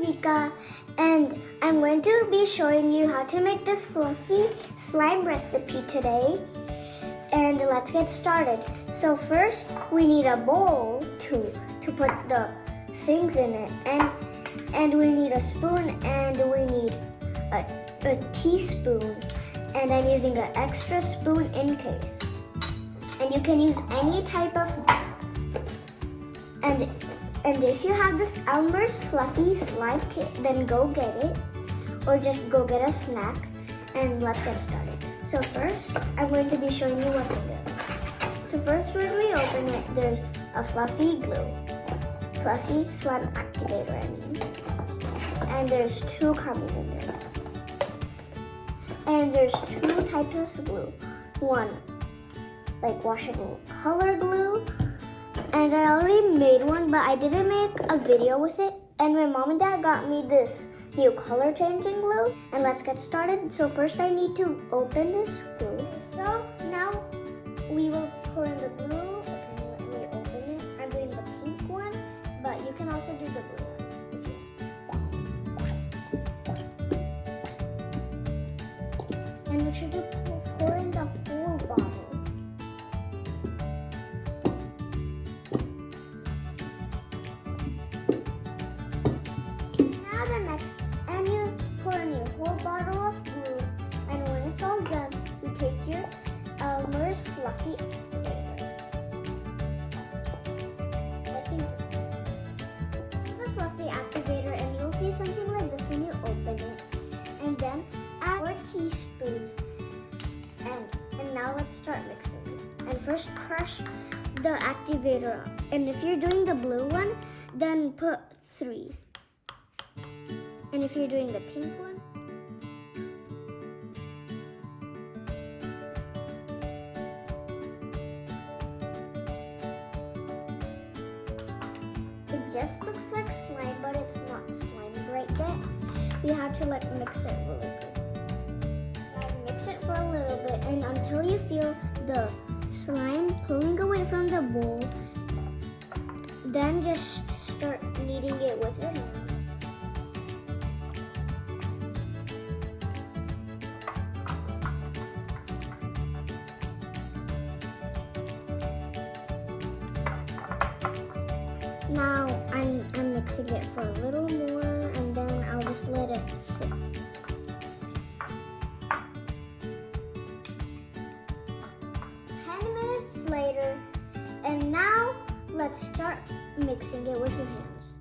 Vika, and I'm going to be showing you how to make this fluffy slime recipe today. And let's get started. So first we need a bowl to put the things in it, and we need a spoon, and we need a teaspoon, and I'm using an extra spoon in case. And you can use any type of, and if you have this Elmer's fluffy slime kit, then go get it, or just go get a snack, and let's get started. So first, I'm going to be showing you what's in there. So first, when we open it, there's a fluffy glue, fluffy slime activator, I mean, and there's two coming in there. And there's two types of glue. One, like washable color glue, and I already made one, but I didn't make a video with it. And my mom and dad got me this new color changing glue, and let's get started. So first I need to open this glue. So now we will pour in the glue. Okay, let me open it. I'm doing the pink one, but you can also do the blue one if you want. And make sure to pour in the whole bottle. Now the next, and you pour in your whole bottle of glue, and when it's all done, you take your Elmer's fluffy activator. I think this one. The fluffy activator, and you'll see something like this when you open it. And then add 4 teaspoons, and now let's start mixing. And first crush the activator, and if you're doing the blue one, then put 3. And if you're doing the pink one, it just looks like slime, but it's not slime right yet. We have to mix it really good. Mix it for a little bit, and until you feel the slime pulling away from the bowl, then just start kneading it with your hand. Now I'm mixing it for a little more, and then I'll just let it sit. Later, and now let's start mixing it with your hands.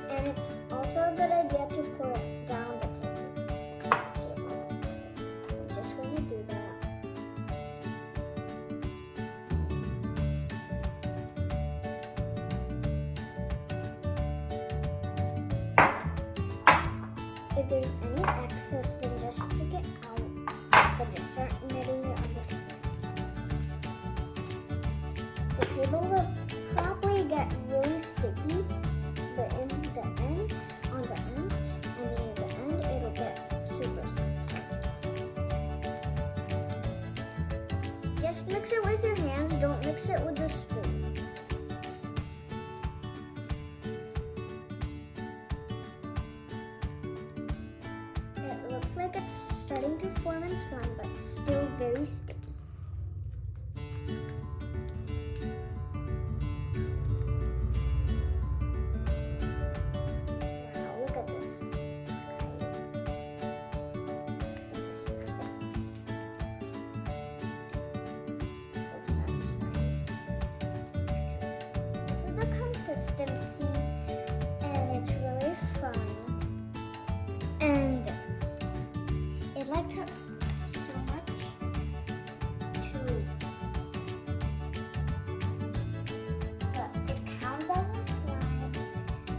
And it's also a good idea to pour it down the table. I'm just going to do that. If there's any excess, then just take it out, but just start kneading it on the table. The table will probably get really sticky, but in the end, on the end, and near the end, it'll get super sensitive. Just mix it with your hands, don't mix it with the spoon. Looks like it's starting to form in slime, but still very sticky. Wow, look at this, guys. So satisfying. This is the consistency, and it's really fun. And it took so much but it counts as a slime,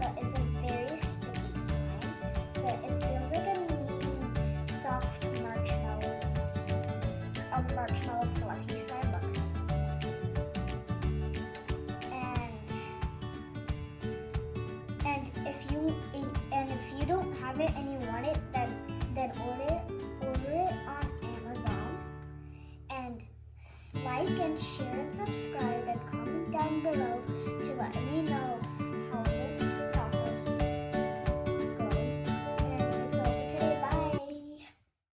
but it's a very sticky slime, but it feels like a mean, soft marshmallow, a marshmallow fluffy slime box. And if you don't have it and you want it, then order it on Amazon and slide like and share and subscribe and comment